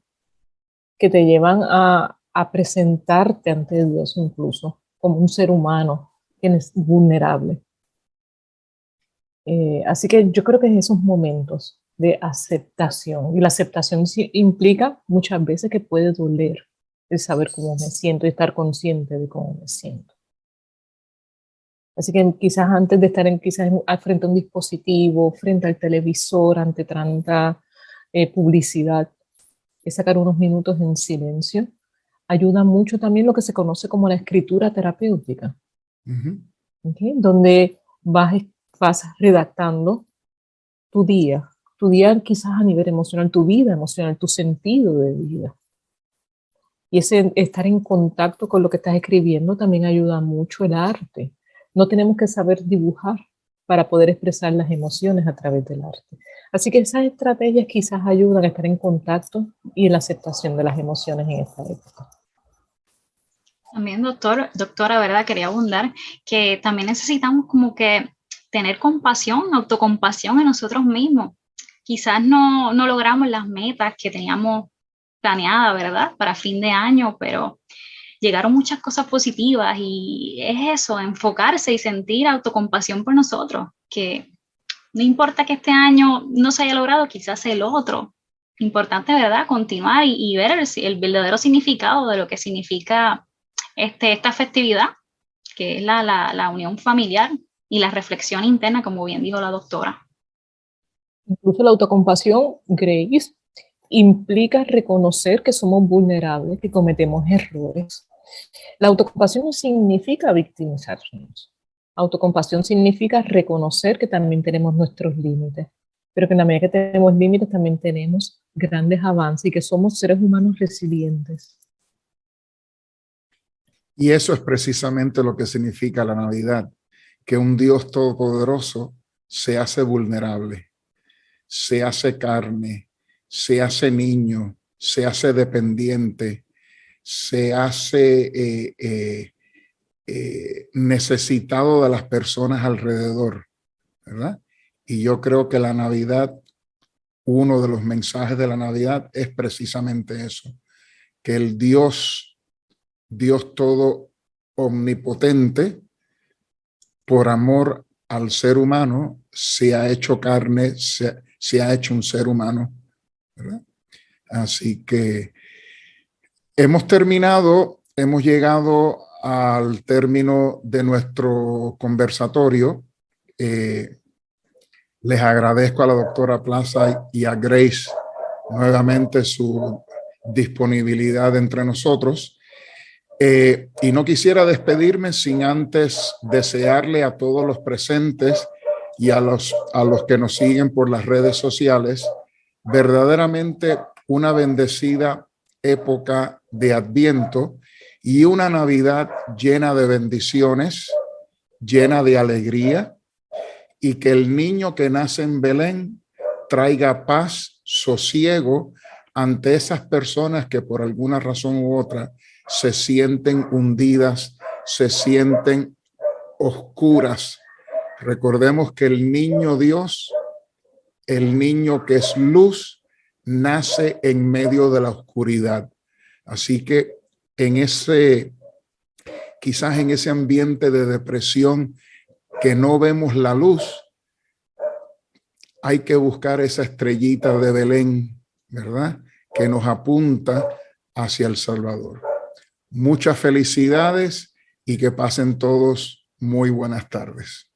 que te llevan a presentarte ante Dios incluso como un ser humano que es vulnerable. Así que yo creo que en esos momentos de aceptación, y la aceptación sí implica muchas veces que puede doler el saber cómo me siento y estar consciente de cómo me siento. Así que quizás antes de estar frente a un dispositivo, frente al televisor, ante tanta publicidad, es sacar unos minutos en silencio. Ayuda mucho también lo que se conoce como la escritura terapéutica, ¿okay? Donde vas redactando tu día quizás a nivel emocional, tu vida emocional, tu sentido de vida. Y ese estar en contacto con lo que estás escribiendo también ayuda mucho el arte. No tenemos que saber dibujar para poder expresar las emociones a través del arte. Así que esas estrategias quizás ayudan a estar en contacto y en la aceptación de las emociones en esta época. También, doctora, ¿verdad? Quería abundar que también necesitamos como que tener compasión, autocompasión en nosotros mismos. Quizás no logramos las metas que teníamos planeadas, ¿verdad? Para fin de año, pero llegaron muchas cosas positivas y es eso, enfocarse y sentir autocompasión por nosotros, que no importa que este año no se haya logrado, quizás el otro. Importante, ¿verdad? Continuar y ver el verdadero significado de lo que significa esta festividad, que es la unión familiar y la reflexión interna, como bien dijo la doctora. Incluso la autocompasión, Grace, implica reconocer que somos vulnerables, que cometemos errores. La autocompasión no significa victimizarnos. Autocompasión significa reconocer que también tenemos nuestros límites, pero que en la medida que tenemos límites también tenemos grandes avances y que somos seres humanos resilientes. Y eso es precisamente lo que significa la Navidad, que un Dios todopoderoso se hace vulnerable, se hace carne, se hace niño, se hace dependiente, se hace necesitado de las personas alrededor, ¿verdad? Y yo creo que la Navidad, uno de los mensajes de la Navidad es precisamente eso, que el Dios todo omnipotente, por amor al ser humano, se ha hecho carne, se ha hecho un ser humano, ¿verdad? Así que hemos llegado al término de nuestro conversatorio. Les agradezco a la doctora Plaza y a Grace nuevamente su disponibilidad entre nosotros. Y no quisiera despedirme sin antes desearle a todos los presentes y a los que nos siguen por las redes sociales verdaderamente una bendecida época de Adviento y una Navidad llena de bendiciones, llena de alegría, y que el niño que nace en Belén traiga paz, sosiego ante esas personas que por alguna razón u otra se sienten hundidas, se sienten oscuras. Recordemos que el niño Dios, el niño que es luz, nace en medio de la oscuridad. Así que quizás en ese ambiente de depresión que no vemos la luz, hay que buscar esa estrellita de Belén, ¿verdad? Que nos apunta hacia el Salvador. Muchas felicidades y que pasen todos muy buenas tardes.